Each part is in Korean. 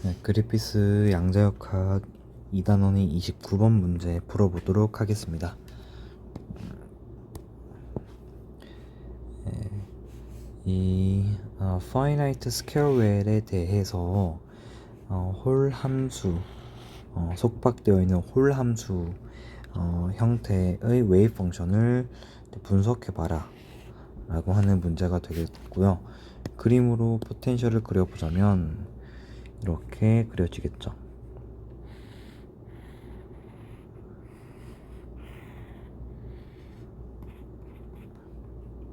네, 그리피스 양자역학 2단원의 29번 문제 풀어보도록 하겠습니다. 이 finite square well에 대해서 홀 함수, 속박되어 있는 홀 함수 형태의 웨이브 펑션을 분석해봐라 라고 하는 문제가 되겠고요. 그림으로 포텐셜을 그려보자면 이렇게 그려지겠죠.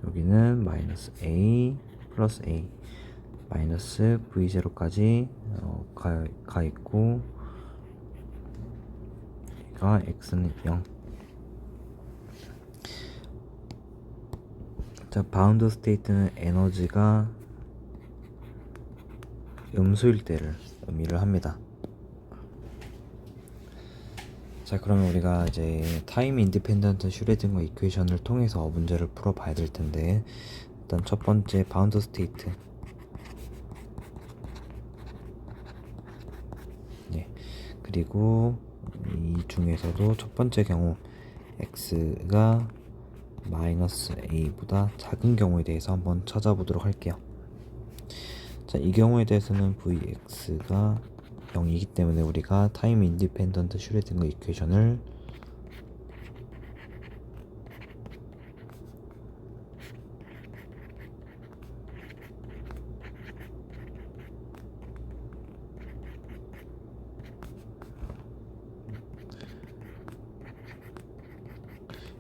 여기는 마이너스 a 플러스 a 마이너스 v0까지 가 있고, 얘가 x는 0. 자, 바운드 스테이트는 에너지가 음수일 때를 의미를 합니다. 자, 그러면 우리가 이제 타임 인디펜던트 슈레딩거 이퀘이션을 통해서 문제를 풀어봐야 될 텐데, 일단 첫 번째 바운드 스테이트. 네. 그리고 이 중에서도 첫 번째 경우 x가 마이너스 a보다 작은 경우에 대해서 한번 찾아보도록 할게요. 자, 이 경우에 대해서는 vx가 0이기 때문에 우리가 타임 인디펜던트 슈레딩거 이퀘이션을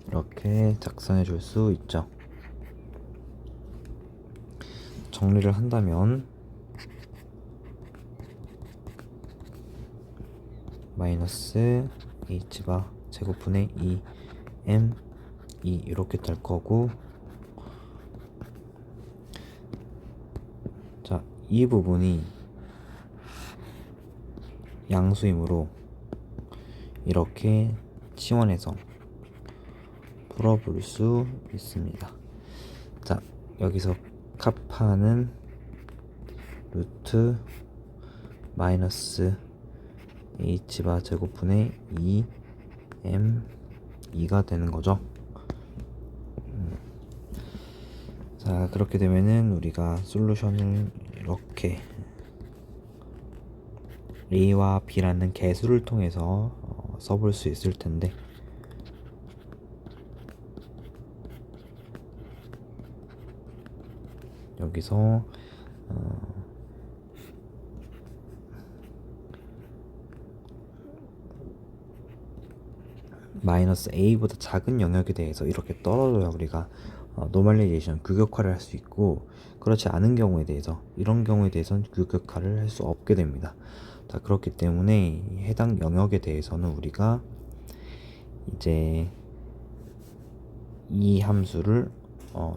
이렇게 작성해 줄 수 있죠. 정리를 한다면 마이너스 h바 제곱분의 2m 2 이렇게 될 거고, 자, 이 부분이 양수이므로 이렇게 치환해서 풀어볼 수 있습니다. 자, 여기서 카파는 루트 마이너스 h바 제곱분의 2m 2가 되는 거죠. 자, 그렇게 되면은 우리가 솔루션을 이렇게 a와 b라는 개수를 통해서 써볼 수 있을 텐데, 여기서 마이너스 a보다 작은 영역에 대해서 이렇게 떨어져야 우리가 노멀리제이션 규격화를 할 수 있고, 그렇지 않은 경우에 대해서, 이런 경우에 대해서는 규격화를 할 수 없게 됩니다. 자, 그렇기 때문에 해당 영역에 대해서는 우리가 이제 이 함수를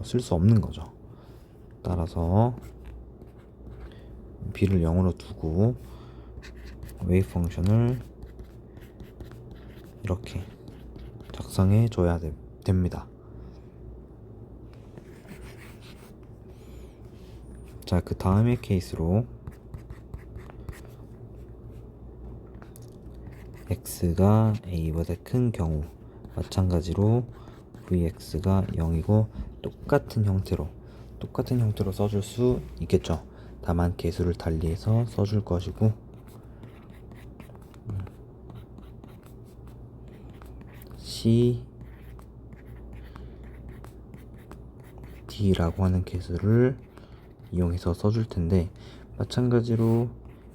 쓸 수 없는 거죠. 따라서 b를 0으로 두고 웨이브 펑션을 이렇게 작성해 줘야 됩니다. 자, 그 다음의 케이스로 x가 a보다 큰 경우 마찬가지로 vx가 0이고 똑같은 형태로 써줄 수 있겠죠. 다만 개수를 달리해서 써줄 것이고, c d라고 하는 개수를 이용해서 써줄 텐데, 마찬가지로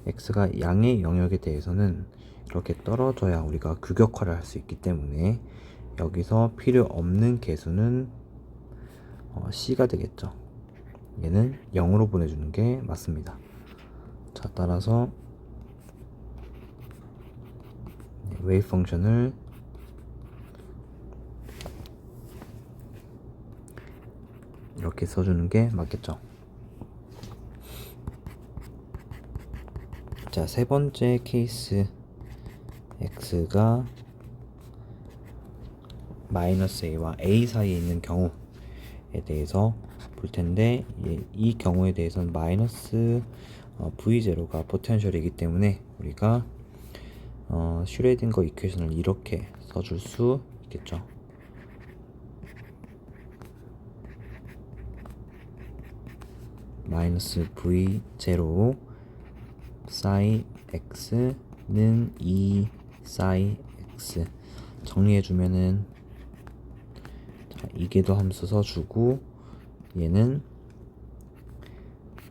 x가 양의 영역에 대해서는 이렇게 떨어져야 우리가 규격화를 할 수 있기 때문에 여기서 필요 없는 개수는 c가 되겠죠. 얘는 0으로 보내주는 게 맞습니다. 자, 따라서 웨이브 펑션을 이렇게 써주는 게 맞겠죠. 자, 세 번째 케이스 x가 마이너스 a와 a 사이에 있는 경우에 대해서 볼 텐데, 이 경우에 대해서는 마이너스 V0가 포텐셜이기 때문에 우리가 슈레딩거 이퀘이션을 이렇게 써줄 수 있겠죠. 마이너스 V0 사이 x는 2 사이 x 정리해주면은, 자, 이계도 함수 써주고 얘는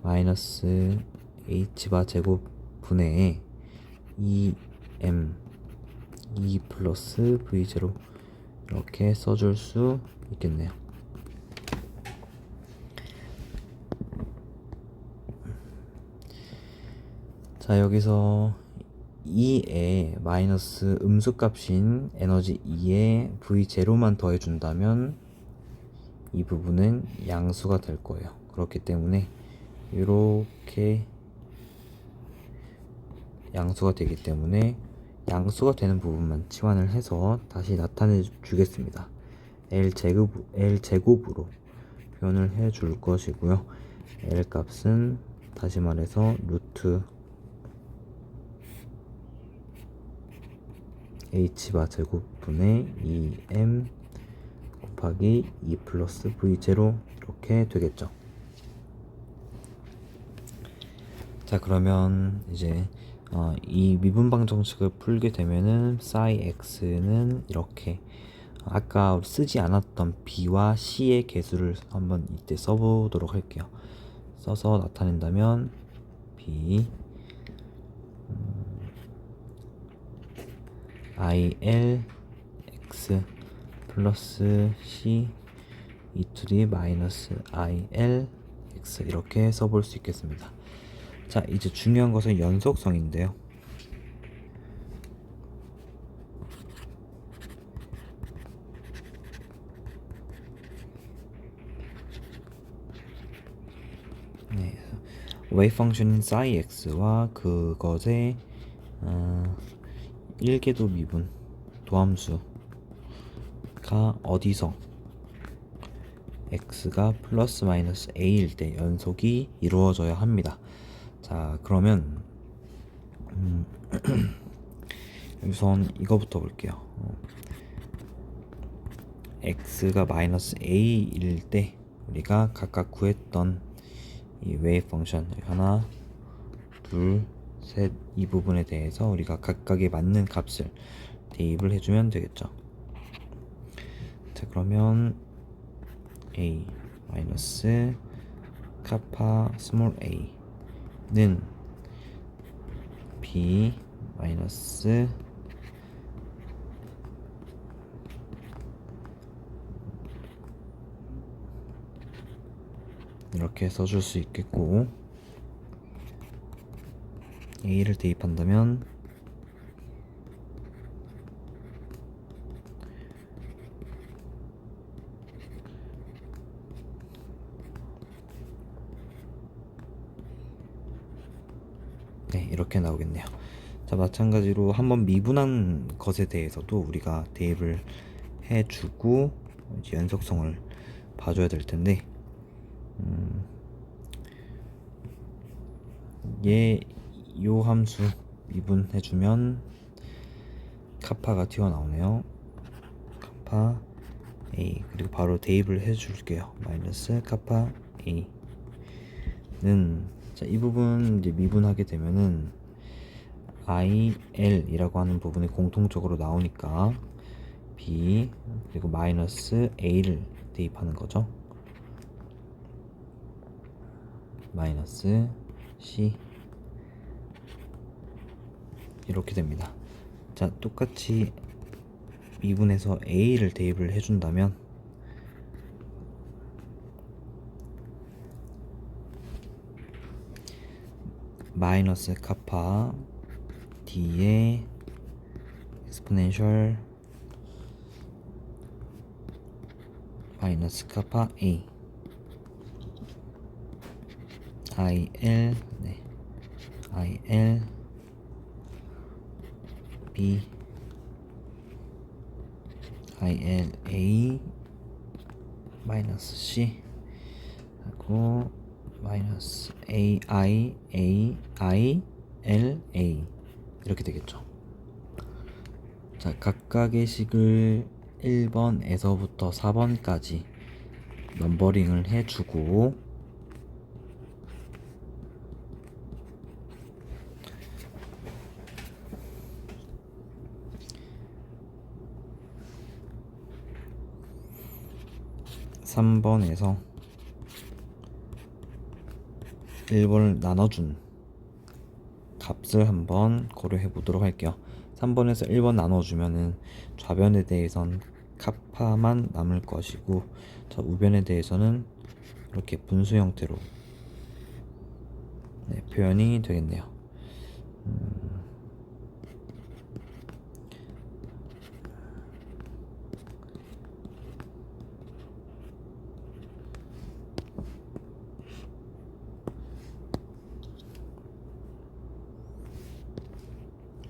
마이너스 h바 제곱 분의 2m 2 플러스 v0 이렇게 써줄 수 있겠네요. 자, 여기서 2에 마이너스 음수값인 에너지 2에 v0만 더해준다면 이 부분은 양수가 될 거예요. 그렇기 때문에 이렇게 양수가 되기 때문에 양수가 되는 부분만 치환을 해서 다시 나타내 주겠습니다. L제곱으로 표현을 해 줄 것이고요. L 값은 다시 말해서 루트 h바 제곱분의 2m 곱하기 2 플러스 v0 이렇게 되겠죠. 자, 그러면 이제 이 미분방 정식을 풀게 되면은 사이 x는 이렇게 아까 쓰지 않았던 b와 c의 개수를 한번 이때 써보도록 할게요. 써서 나타낸다면 b il x 플러스 c 2 마이너스 il x 이렇게 써볼 수 있겠습니다. 자, 이제 중요한 것은 연속성인데요. 네, 웨이브 펑션인 사이 x와 그것의 1궤도 미분 도함수가 어디서 x가 플러스 마이너스 a일 때 연속이 이루어져야 합니다. 자, 그러면 우선 이거부터 볼게요. x가 마이너스 a일 때 우리가 각각 구했던 이 웨이브 펑션 하나, 둘, 셋 이 부분에 대해서 우리가 각각에 맞는 값을 대입을 해주면 되겠죠. 자, 그러면 a 마이너스 카파 스몰 a는 b 마이너스 이렇게 써줄 수 있겠고, a를 대입한다면 네, 이렇게 나오겠네요. 자, 마찬가지로 한번 미분한 것에 대해서도 우리가 대입을 해주고 이제 연속성을 봐줘야 될 텐데, 요 함수 미분해주면 카파가 튀어나오네요. 카파 a, 그리고 바로 대입을 해줄게요. 마이너스 카파 a는, 자, 이 부분 이제 미분하게 되면은 il이라고 하는 부분이 공통적으로 나오니까 b 그리고 마이너스 a를 대입하는 거죠. 마이너스 c 이렇게 됩니다. 자, 똑같이 미분해서 a를 대입을 해준다면 마이너스 카파 d의 exponential 마이너스 카파 a il 네 il b il a 마이너스 c 하고 마이너스 ai a I, L, A 이렇게 되겠죠. 자, 각각의 식을 1번에서부터 4번까지 넘버링을 해주고, (3번에서) 1번을 나눠준 값을 한번 고려해 보도록 할게요. 3번에서 1번 나눠주면은 좌변에 대해선 카파만 남을 것이고, 자, 우변에 대해서는 이렇게 분수 형태로 표현이 되겠네요.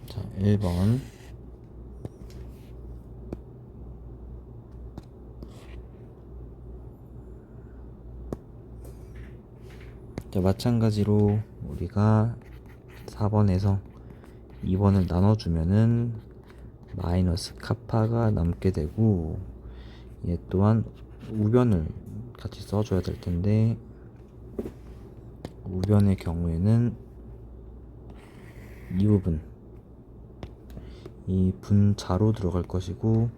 자, 1번 자, 마찬가지로 우리가 4번에서 2번을 나눠주면은 마이너스 카파가 남게 되고, 얘 또한 우변을 같이 써줘야 될 텐데, 우변의 경우에는 이 부분, 이 분자로 들어갈 것이고,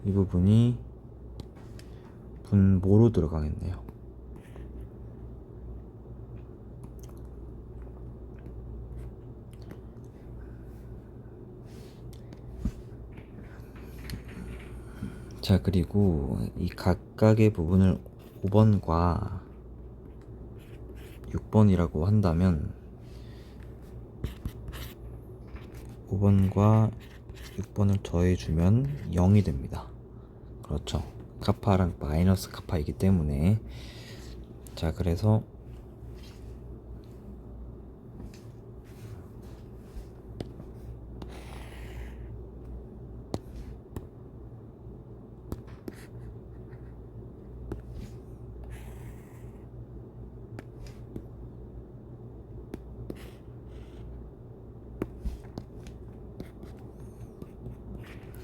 이 부분이 분모로 들어가겠네요. 자, 그리고 이 각각의 부분을 5번과 6번이라고 한다면 5번과 6번을 더해주면 0이 됩니다. 그렇죠. 카파랑 마이너스 카파이기 때문에. 자, 그래서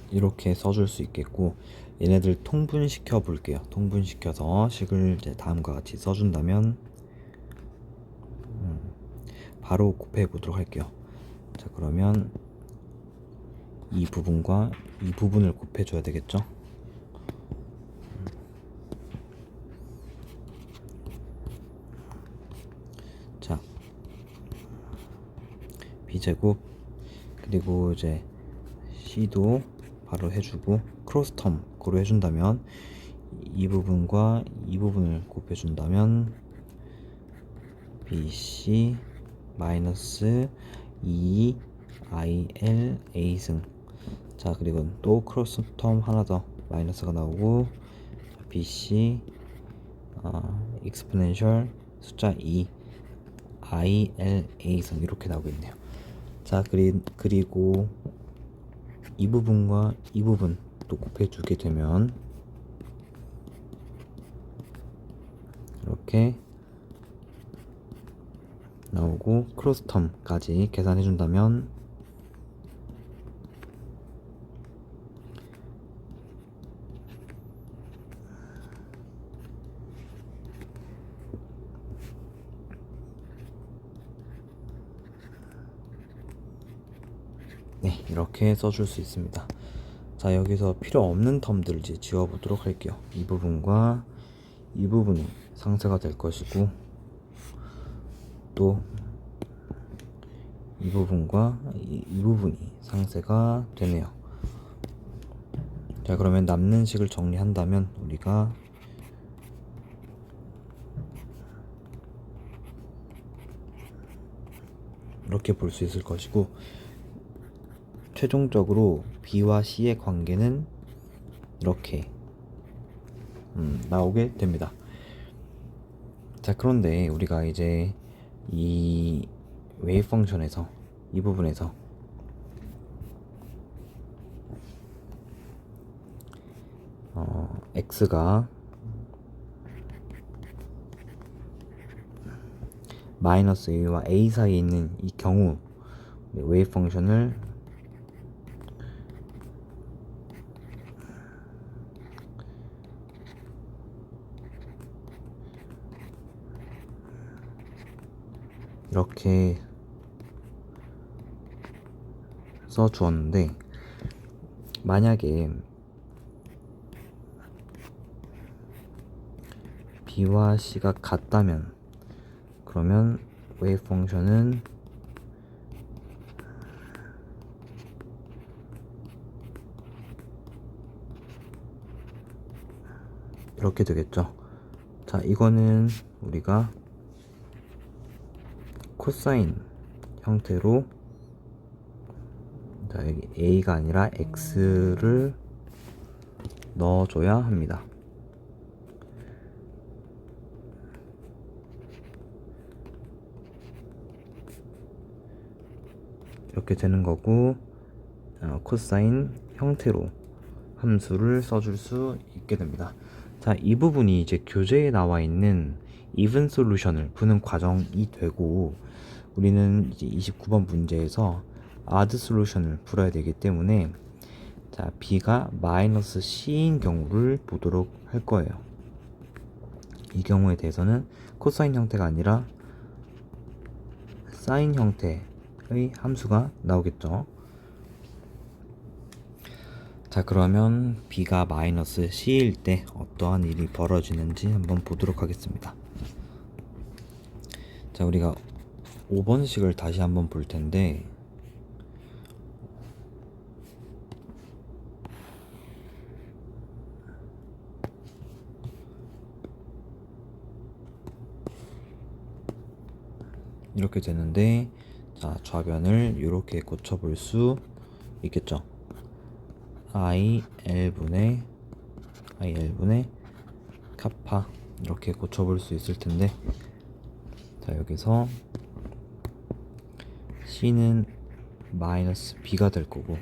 이렇게 써줄 수 있겠고, 얘네들 통분시켜 볼게요. 통분시켜서 식을 이제 다음과 같이 써준다면 바로 곱해 보도록 할게요. 자, 그러면 이 부분과 이 부분을 곱해 줘야 되겠죠. 자, b제곱, 그리고 이제 c도 바로 해주고, 크로스텀 고려해준다면 이 부분과 이 부분을 곱해준다면 bc 마이너스 2il a승. 자, 그리고 또 크로스텀 하나 더 마이너스가 나오고, bc 익스포넨셜 숫자 2 il a승 이렇게 나오고 있네요. 자, 그리고 이 부분과 이 부분 또 곱해주게 되면 이렇게 나오고, 크로스텀까지 계산해준다면 네, 이렇게 써줄 수 있습니다. 자, 여기서 필요 없는 텀들을 이제 지워보도록 할게요. 이 부분과 이 부분이 상쇄가 될 것이고, 또 이 부분과 이 부분이 상쇄가 되네요. 자, 그러면 남는 식을 정리한다면 우리가 이렇게 볼 수 있을 것이고, 최종적으로 b와 c의 관계는 이렇게 나오게 됩니다. 자, 그런데 우리가 이제 이 웨이브 펑션에서 이 부분에서 x가 마이너스 a와 a 사이에 있는 이 경우 웨이브 펑션을 이렇게 써 주었는데, 만약에 b와 c가 같다면 그러면 웨이브 펑션은 이렇게 되겠죠. 자, 이거는 우리가 코사인 형태로, 자, 여기 a가 아니라 x를 넣어줘야 합니다. 이렇게 되는 거고, 코사인 형태로 함수를 써줄 수 있게 됩니다. 자, 이 부분이 이제 교재에 나와 있는 even 솔루션을 푸는 과정이 되고, 우리는 이제 29번 문제에서 odd 솔루션을 풀어야 되기 때문에, 자, b가 마이너스 c인 경우를 보도록 할 거예요. 이 경우에 대해서는 코사인 형태가 아니라 사인 형태의 함수가 나오겠죠. 자, 그러면 b가 마이너스 c일 때 어떠한 일이 벌어지는지 한번 보도록 하겠습니다. 자, 우리가 5번식을 다시 한번 볼 텐데, 이렇게 되는데, 자, 좌변을 이렇게 고쳐볼 수 있겠죠. IL분의 카파, 이렇게 고쳐볼 수 있을 텐데, 자, 여기서 C는 마이너스 B가 될 거고,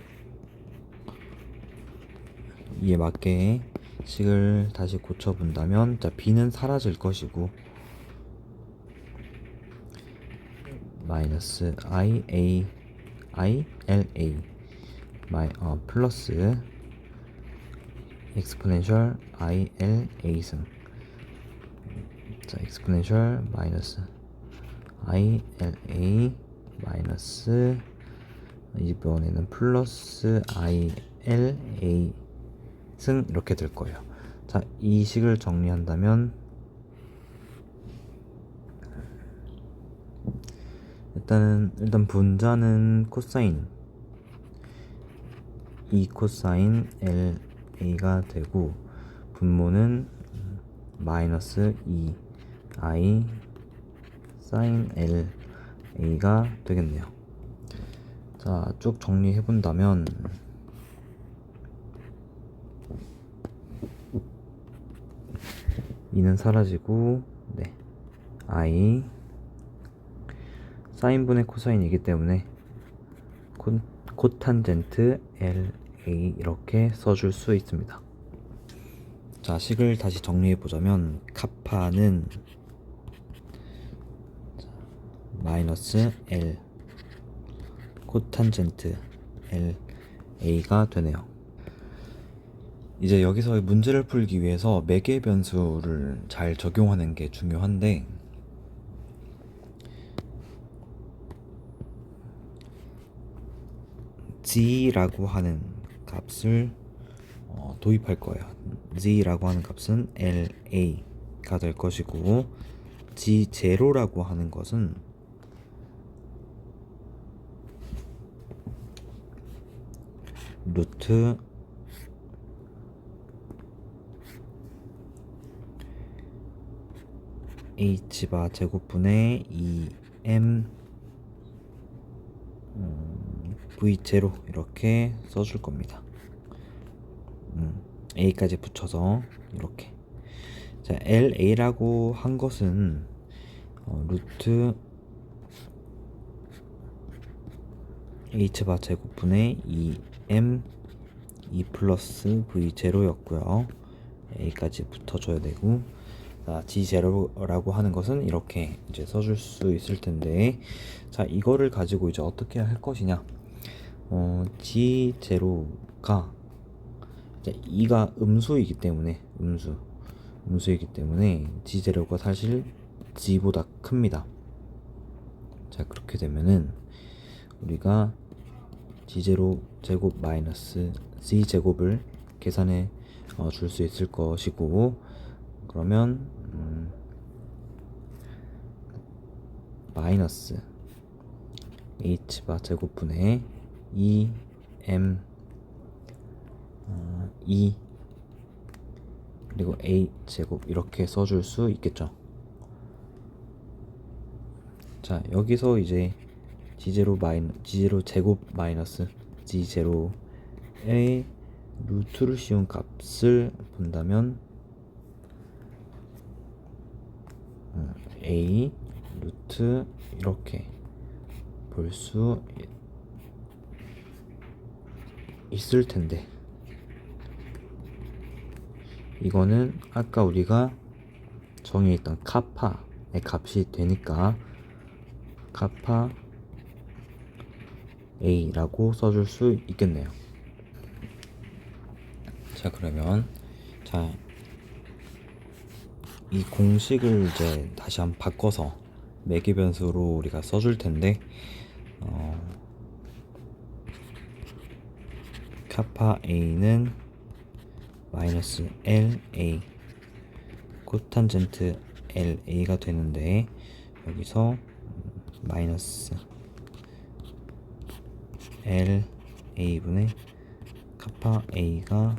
이에 맞게 식을 다시 고쳐본다면, 자, B는 사라질 것이고, 마이너스 ILA 플러스 exponential ILA 승, 자, exponential 마이너스 ILA 마이너스 이번에는 플러스 ILA 승, 이렇게 될 거예요. 자, 이 식을 정리한다면 일단 분자는 코사인 E 코사인 LA가 되고, 분모는 마이너스 E I 사인 LA가 되겠네요. 자, 쭉 정리해 본다면, E는 사라지고, 네, I 사인분의 코사인이기 때문에 코탄젠트 LA 이렇게 써줄 수 있습니다. 자, 식을 다시 정리해 보자면, 카파는 마이너스 L 코탄젠트 LA가 되네요. 이제 여기서 문제를 풀기 위해서 매개 변수를 잘 적용하는 게 중요한데, G라고 하는 값을 도입할 거예요. G라고 하는 값은 LA가 될 것이고, G0라고 하는 것은 루트 h바 제곱분의 2m v0 이렇게 써줄 겁니다. a까지 붙여서 이렇게. 자, LA라고 한 것은 루트 h바 제곱분의 2m 2 플러스 v0였고요. a까지 붙어줘야 되고, 자, G0라고 하는 것은 이렇게 이제 써줄 수 있을 텐데, 자, 이거를 가지고 이제 어떻게 할 것이냐. G0가 이제 2가 음수이기 때문에 음수이기 때문에 G0가 사실 G보다 큽니다. 자, 그렇게 되면은 우리가 G0 제곱 마이너스 G 제곱을 계산해 줄 수 있을 것이고, 그러면 마이너스 H바 제곱분의 2M 2 그리고 A 제곱 이렇게 써줄 수 있겠죠. 자, 여기서 이제 G0 제곱 마이너스 G0의 루트를 씌운 값을 본다면 A 루트 이렇게 볼 수 있을 텐데, 이거는 아까 우리가 정의했던 카파의 값이 되니까 카파 A라고 써줄 수 있겠네요. 자, 그러면 자, 이 공식을 이제 다시 한번 바꿔서 매개 변수로 우리가 써줄 텐데, 카파 A는 마이너스 LA 코탄젠트 LA가 되는데, 여기서 마이너스 LA분의 카파 A가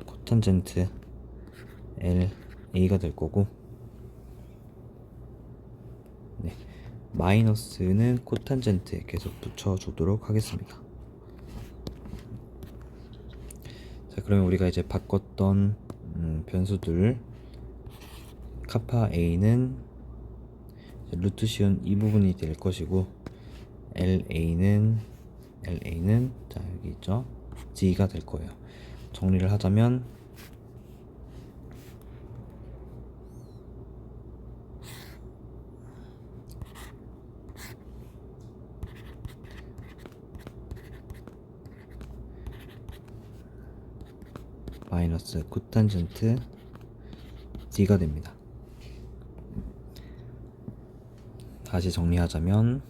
코탄젠트 LA가 될 거고, 네, 마이너스는 코탄젠트에 계속 붙여주도록 하겠습니다. 자, 그러면 우리가 이제 바꿨던 변수들, 카파 A는 루트 씌운 이 부분이 될 것이고, LA는 자, 여기 있죠, G가 될 거예요. 정리를 하자면 마이너스 코탄젠트 G가 됩니다. 다시 정리하자면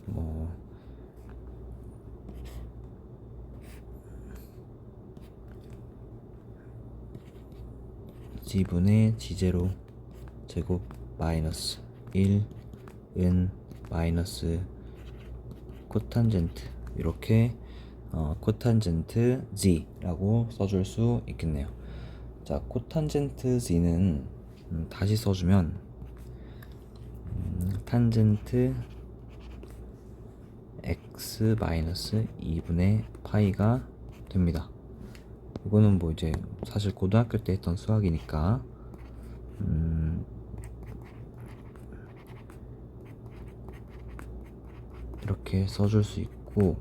G분의 G0 제곱 마이너스 1은 마이너스 코탄젠트, 이렇게 코탄젠트 G라고 써줄 수 있겠네요. 자, 코탄젠트 G는 다시 써주면 탄젠트 x 마이너스 2분의 파이가 됩니다. 이거는 뭐 이제 사실 고등학교 때 했던 수학이니까 이렇게 써줄 수 있고,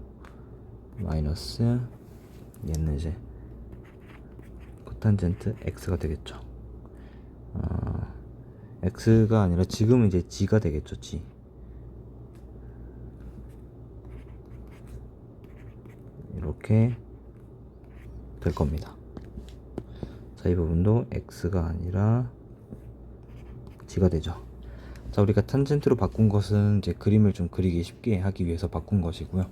마이너스 얘는 이제 코탄젠트 x가 되겠죠. x가 아니라 지금은 이제 g가 되겠죠. g 이렇게 될 겁니다. 자, 이 부분도 x가 아니라 g가 되죠. 자, 우리가 탄젠트로 바꾼 것은 이제 그림을 좀 그리기 쉽게 하기 위해서 바꾼 것이고요.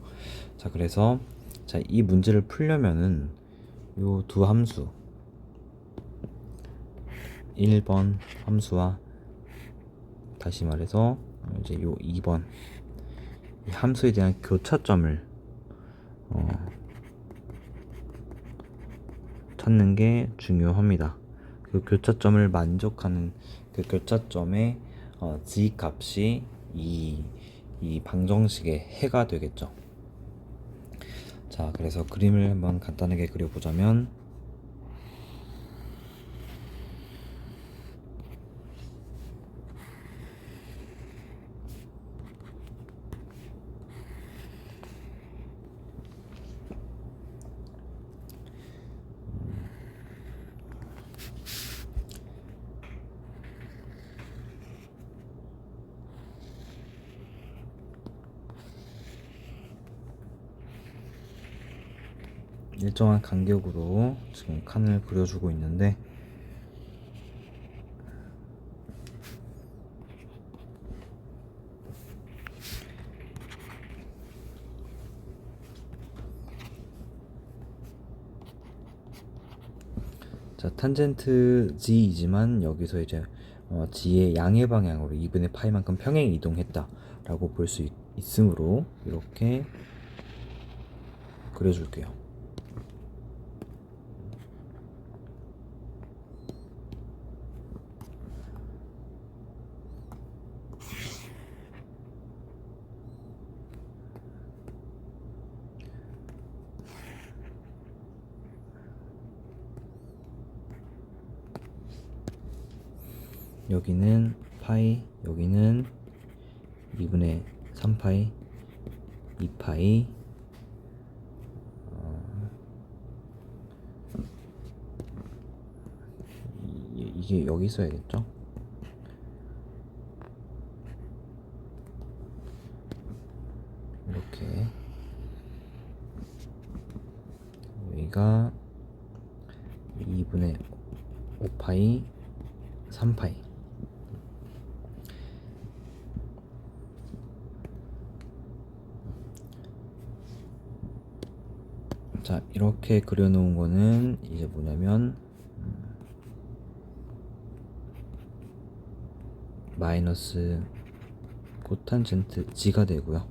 자, 그래서 자, 이 문제를 풀려면은 요 두 함수 1번 함수와 다시 말해서 이제 요 2번 이 함수에 대한 교차점을 찾는 게 중요합니다. 그 교차점을 만족하는 그 교차점의 g 값이 이 방정식의 해가 되겠죠. 자, 그래서 그림을 한번 간단하게 그려보자면, 일정한 간격으로 지금 칸을 그려주고 있는데 자, 탄젠트 g이지만 여기서 이제 g의 양의 방향으로 2분의 파이만큼 평행 이동했다 라고 볼 수 있으므로 이렇게 그려줄게요. 여기는 파이, 여기는 2분의 3파이, 2파이, 이게 여기 있어야겠죠? 이렇게 여기가 2분의 5파이, 3파이. 자, 이렇게 그려놓은 거는 이제 뭐냐면 마이너스 코탄젠트 g가 되고요.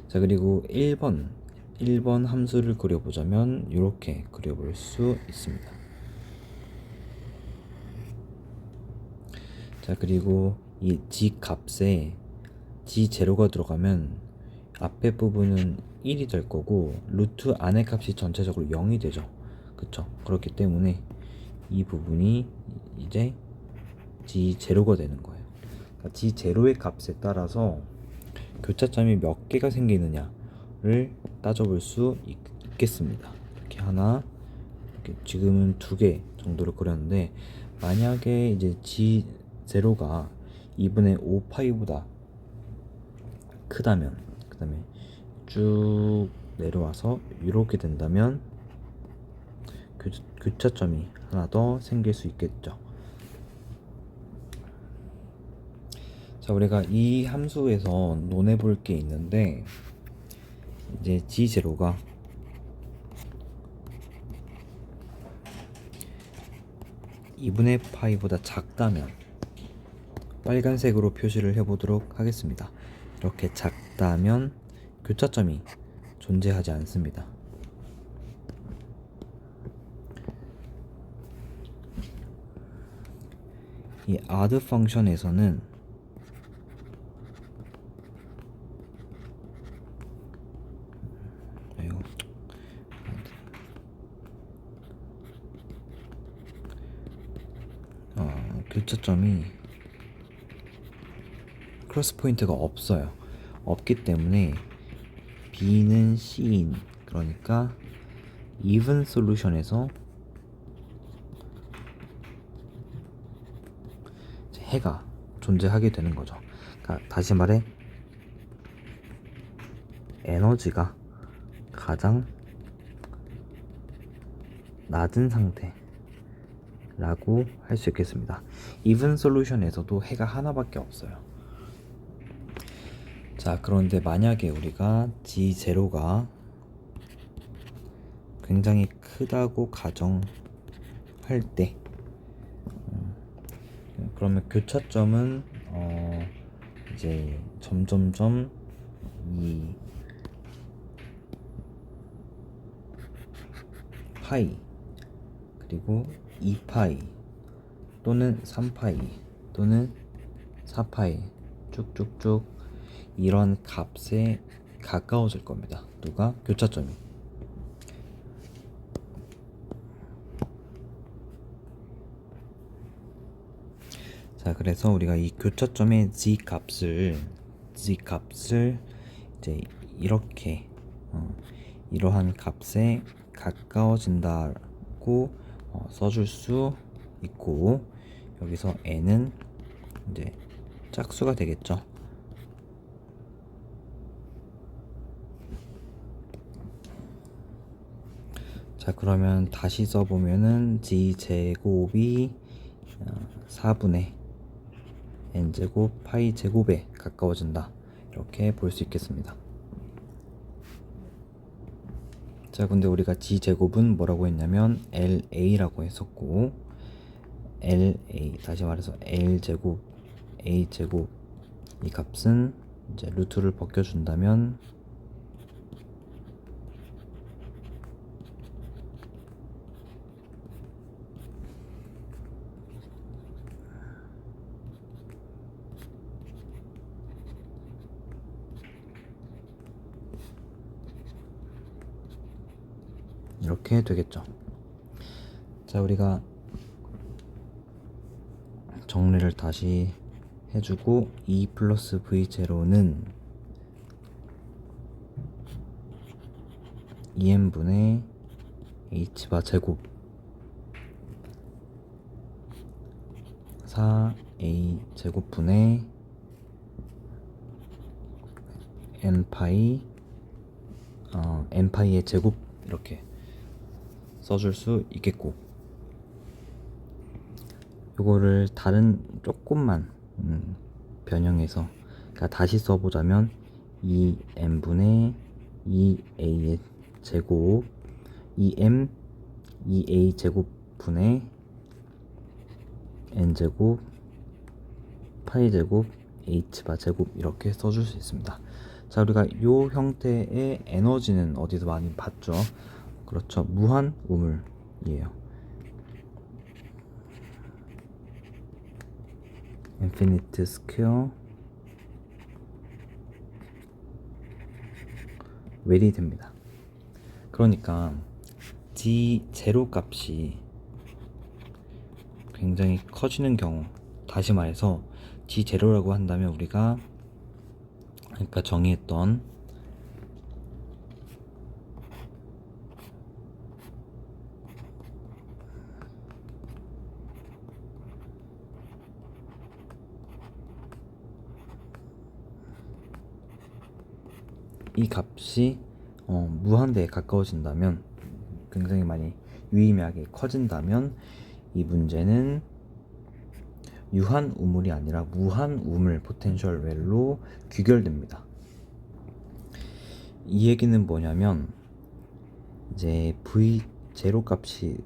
자, 그리고 1번 함수를 그려보자면 이렇게 그려볼 수 있습니다. 자, 그리고 이 g 값에 g 제로가 들어가면 앞에 부분은 1이 될 거고 루트 안의 값이 전체적으로 0이 되죠. 그쵸? 그렇기 때문에 이 부분이 이제 g 제로가 되는 거예요. 그러니까 g 제로의 값에 따라서 교차점이 몇 개가 생기느냐를 따져볼 수 있겠습니다. 이렇게 하나, 이렇게 지금은 2개 정도를 그렸는데 만약에 이제 g 제로가 2분의 5파이보다 크다면 그 다음에 쭉 내려와서 이렇게 된다면 교차점이 하나 더 생길 수 있겠죠. 자, 우리가 이 함수에서 논해 볼 게 있는데 이제 g0가 (2분의 파이보다) 작다면 빨간색으로 표시를 해보도록 하겠습니다. 이렇게 작다면 교차점이 존재하지 않습니다. 이 odd 펑션에서는 교차점이 크로스 포인트가 없어요. 없기 때문에 B는 C인, 그러니까 even 솔루션에서 해가 존재하게 되는 거죠. 그러니까 다시 말해 에너지가 가장 낮은 상태라고 할 수 있겠습니다. even 솔루션에서도 해가 하나밖에 없어요. 자, 그런데 만약에 우리가 G0가 굉장히 크다고 가정할 때 그러면 교차점은 이제 점점점 이 파이 그리고 2파이 또는 3파이 또는 4파이 쭉쭉쭉 이런 값에 가까워질 겁니다. 누가? 교차점이. 자, 그래서 우리가 이 교차점의 z 값을 이제 이렇게 이러한 값에 가까워진다고 써줄 수 있고, 여기서 n은 이제 짝수가 되겠죠. 자, 그러면 다시 써보면은 g 제곱이 4분의 n 제곱 파이 제곱에 가까워진다, 이렇게 볼 수 있겠습니다. 자, 근데 우리가 g 제곱은 뭐라고 했냐면 la라고 했었고, LA, 다시 말해서 L 제곱, A 제곱, 이 값은 이제 루트를 벗겨준다면 이렇게 되겠죠. 자, 우리가 정리를 다시 해주고, 2 플러스 v0는 2n분의 h바 제곱 4a 제곱분의 n파이의 제곱, 이렇게 써줄 수 있겠고, 요거를 다른 조금만 변형해서, 그러니까 다시 써보자면 2n분의 2a의 제곱 2m 2a 제곱분의 n제곱 파이 제곱 h바 제곱, 이렇게 써줄 수 있습니다. 자, 우리가 요 형태의 에너지는 어디서 많이 봤죠? 그렇죠, 무한 우물이에요. infinite square 웰이 됩니다. 그러니까 g0 값이 굉장히 커지는 경우, 다시 말해서 g0라고 한다면 우리가 아까 정의했던 이 값이 무한대에 가까워진다면, 굉장히 많이 유의미하게 커진다면, 이 문제는 유한 우물이 아니라 무한 우물 포텐셜 웰로 귀결됩니다. 이 얘기는 뭐냐면, 이제 v0 값이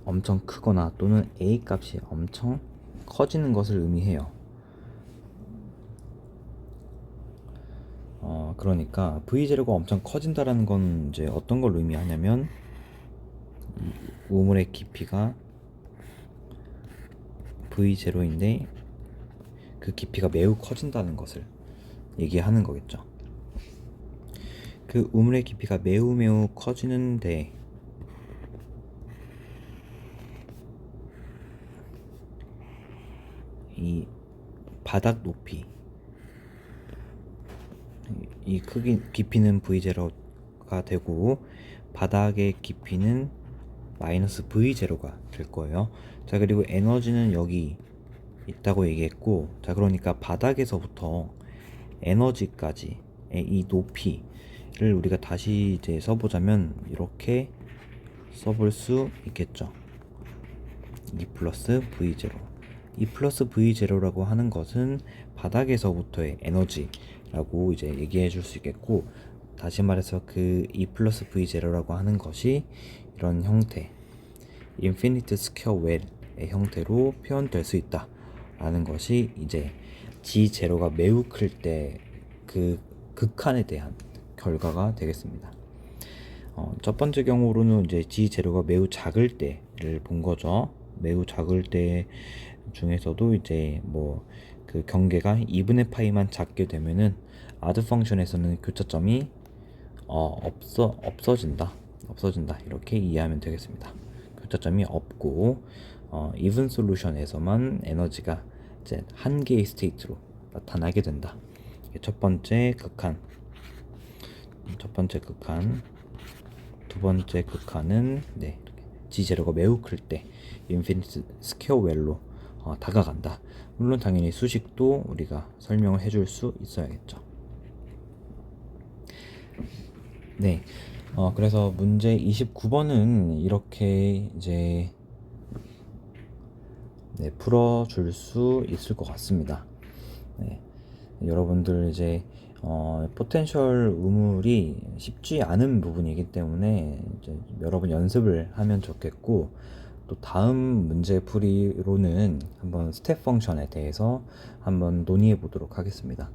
엄청 크거나 또는 a 값이 엄청 커지는 것을 의미해요. 그러니까 v0가 엄청 커진다라는 건 이제 어떤 걸 의미하냐면, 우물의 깊이가 v0인데 그 깊이가 매우 커진다는 것을 얘기하는 거겠죠. 그 우물의 깊이가 매우 커지는데, 이 바닥 높이, 이 깊이는 v0가 되고 바닥의 깊이는 마이너스 v0가 될 거예요. 자, 그리고 에너지는 여기 있다고 얘기했고, 자, 그러니까 바닥에서부터 에너지까지의 이 높이를 우리가 다시 이제 써보자면 이렇게 써볼 수 있겠죠. 2 플러스 v0. 2 플러스 v0라고 하는 것은 바닥에서부터의 에너지라고 이제 얘기해 줄 수 있겠고, 다시 말해서 그 2 플러스 v0라고 하는 것이 이런 형태, infinite square well의 형태로 표현될 수 있다 라는 것이 이제 g0가 매우 클 때 그 극한에 대한 결과가 되겠습니다. 첫 번째 경우로는 이제 g0가 매우 작을 때를 본 거죠. 매우 작을 때 중에서도 이제 뭐 그 경계가 2분의 파이만 작게 되면은 아드 펑션에서는 교차점이 없어진다 이렇게 이해하면 되겠습니다. 교차점이 없고 even 솔루션에서만 에너지가 이제 한 개의 스테이트로 나타나게 된다. 첫 번째 극한. 두 번째 극한은 g0가 매우 클 때 인피니트 스퀘어 웰로 다가간다. 물론 당연히 수식도 우리가 설명을 해줄 수 있어야겠죠. 네, 그래서 문제 29번은 이렇게 이제 풀어줄 수 있을 것 같습니다. 네. 여러분들 이제 포텐셜 우물이 쉽지 않은 부분이기 때문에 이제 여러 번 연습을 하면 좋겠고, 또 다음 문제 풀이로는 한번 스텝 펑션에 대해서 한번 논의해 보도록 하겠습니다.